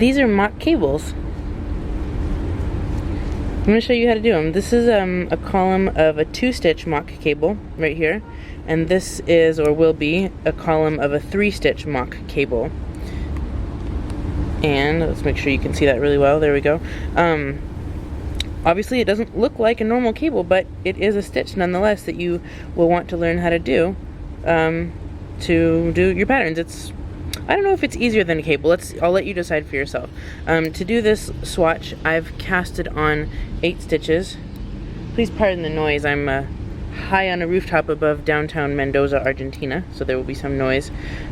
These are mock cables. I'm going to show you how to do them. This is a column of a 2-stitch mock cable right here, and this is, or will be, a column of a 3-stitch mock cable. And let's make sure you can see that really well. There we go. Obviously it doesn't look like a normal cable, but it is a stitch nonetheless that you will want to learn how to do your patterns. I don't know if it's easier than a cable. I'll let you decide for yourself. To do this swatch, I've casted on 8 stitches. Please pardon the noise. I'm high on a rooftop above downtown Mendoza, Argentina, so there will be some noise.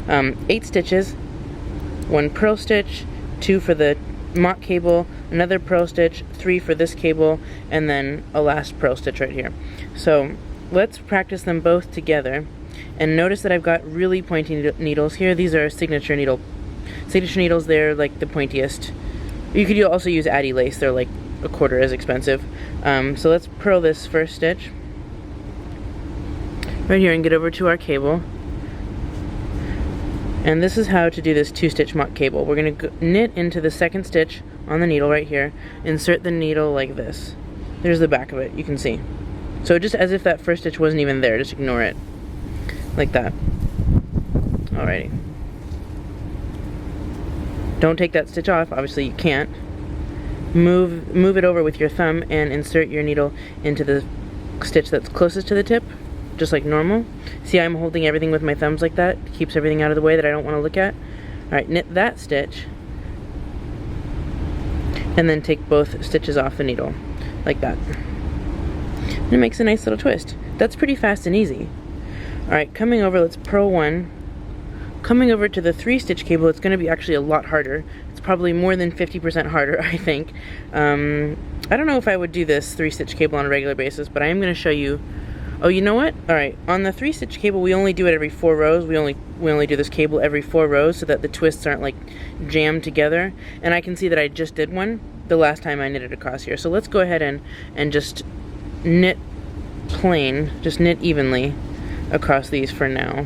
8 stitches, 1 purl stitch, 2 for the mock cable, another purl stitch, 3 for this cable, and then a last purl stitch right here. So let's practice them both together. And notice that I've got really pointy needles here. These are signature needles. They're like the pointiest. You could also use Addy lace. They're like a quarter as expensive. So let's purl this first stitch right here and get over to our cable. And this is how to do this 2-stitch mock cable. We're going to knit into the second stitch on the needle right here. Insert the needle like this. There's the back of it, you can see. So just as if that first stitch wasn't even there, just ignore it. Like that. Alrighty. Don't take that stitch off, obviously you can't. Move it over with your thumb and insert your needle into the stitch that's closest to the tip, just like normal. See, I'm holding everything with my thumbs like that. It keeps everything out of the way that I don't want to look at. Alright, knit that stitch, and then take both stitches off the needle, like that. And it makes a nice little twist. That's pretty fast and easy. Alright, coming over, let's purl 1. Coming over to the 3-stitch cable, it's going to be actually a lot harder. It's probably more than 50% harder, I think. I don't know if I would do this 3-stitch cable on a regular basis, but I am going to show you. Oh, you know what? Alright, on the 3-stitch cable, we only do it every 4 rows. We only do this cable every 4 rows so that the twists aren't like jammed together. And I can see that I just did one the last time I knitted across here. So let's go ahead and just knit plain, just knit evenly across these for now.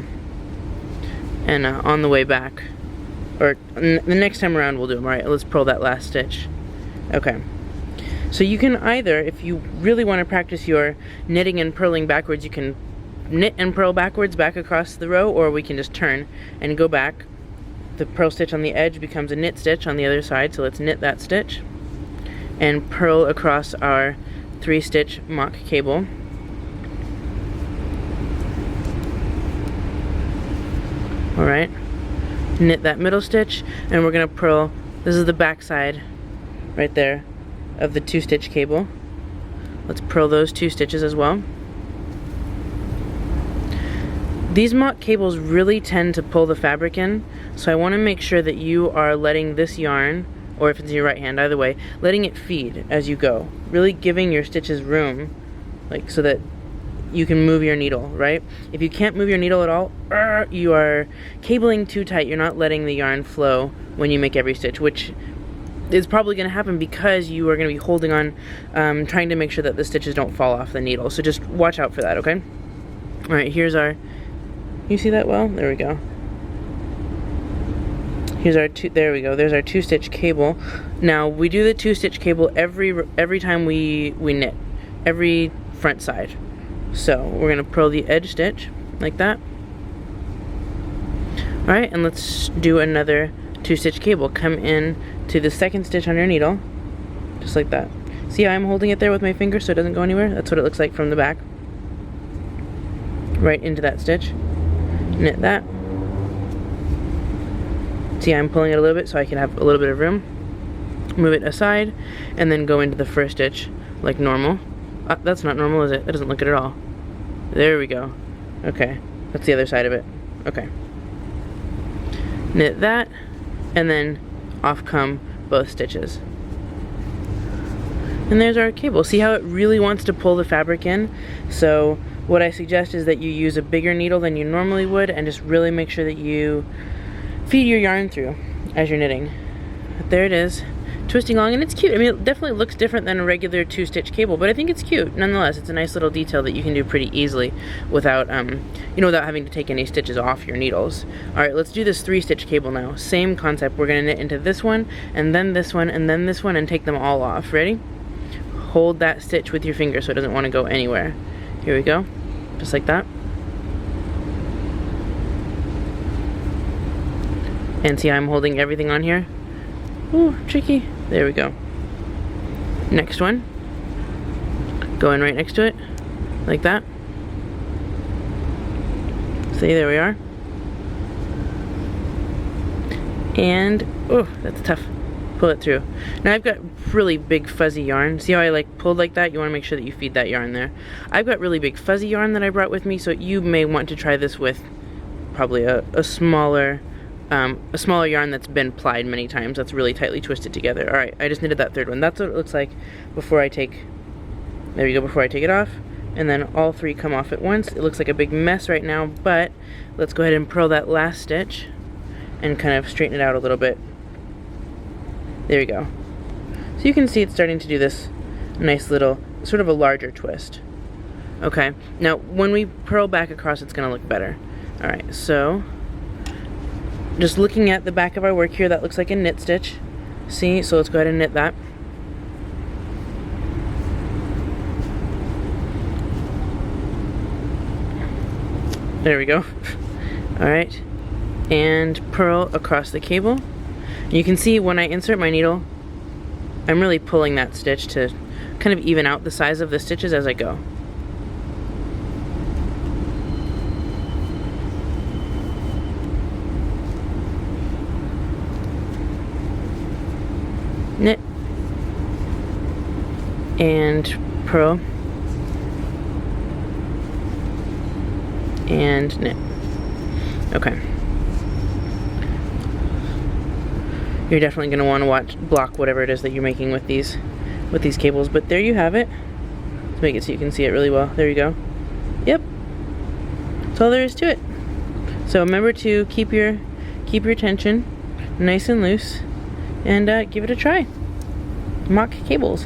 And on the way back, or the next time around we'll do them. Alright, let's purl that last stitch. Okay. So you can either, if you really want to practice your knitting and purling backwards, you can knit and purl backwards back across the row, or we can just turn and go back. The purl stitch on the edge becomes a knit stitch on the other side, so let's knit that stitch and purl across our 3-stitch mock cable. Alright, knit that middle stitch, and we're going to purl, this is the back side right there of the 2-stitch cable. Let's purl those 2 stitches as well. These mock cables really tend to pull the fabric in, so I want to make sure that you are letting this yarn, or if it's in your right hand, either way, letting it feed as you go. Really giving your stitches room, like so that you can move your needle, right? If you can't move your needle at all, you are cabling too tight. You're not letting the yarn flow when you make every stitch, which is probably going to happen because you are going to be holding on, trying to make sure that the stitches don't fall off the needle. So just watch out for that, okay? Alright, here's our, you see that well? There we go. Here's our there we go, there's our 2-stitch cable. Now, we do the 2-stitch cable every time we knit, every front side. So we're going to purl the edge stitch like that. Alright, and let's do another 2-stitch cable. Come in to the 2nd stitch on your needle, just like that. See how I'm holding it there with my finger so it doesn't go anywhere? That's what it looks like from the back. Right into that stitch. Knit that. See, I'm pulling it a little bit so I can have a little bit of room. Move it aside, and then go into the first stitch like normal. That's not normal, is it? That doesn't look good at all. There we go. Okay, that's the other side of it. Okay. Knit that, and then off come both stitches. And there's our cable. See how it really wants to pull the fabric in? So what I suggest is that you use a bigger needle than you normally would, and just really make sure that you feed your yarn through as you're knitting. But there it is. twisting along, and it's cute. I mean, it definitely looks different than a regular 2-stitch cable, but I think it's cute nonetheless. It's a nice little detail that you can do pretty easily without, you know, without having to take any stitches off your needles. All right, let's do this 3-stitch cable now. Same concept. We're gonna knit into this one, and then this one, and then this one, and take them all off. Ready? Hold that stitch with your finger so it doesn't want to go anywhere. Here we go, just like that. And see, I'm holding everything on here. Ooh, tricky. There we go. Next one. Going right next to it, like that. See, there we are. And, oh, that's tough. Pull it through. Now I've got really big fuzzy yarn. See how I like pulled like that? You want to make sure that you feed that yarn there. I've got really big fuzzy yarn that I brought with me, so you may want to try this with probably a smaller yarn that's been plied many times, that's really tightly twisted together. Alright, I just knitted that third one. That's what it looks like before I take, there we go, before I take it off. And then all 3 come off at once. It looks like a big mess right now, but let's go ahead and purl that last stitch and kind of straighten it out a little bit. There we go. So you can see it's starting to do this nice little, sort of a larger twist. Okay, now when we purl back across, it's going to look better. Alright, so just looking at the back of our work here, that looks like a knit stitch. See, so let's go ahead and knit that. There we go. Alright, and purl across the cable. You can see when I insert my needle, I'm really pulling that stitch to kind of even out the size of the stitches as I go. Knit and purl and knit. Okay. You're definitely going to want to block whatever it is that you're making with these cables, but there you have it. Let's make it so you can see it really well. There you go. Yep. That's all there is to it. So remember to keep your tension nice and loose, and give it a try. Mock cables.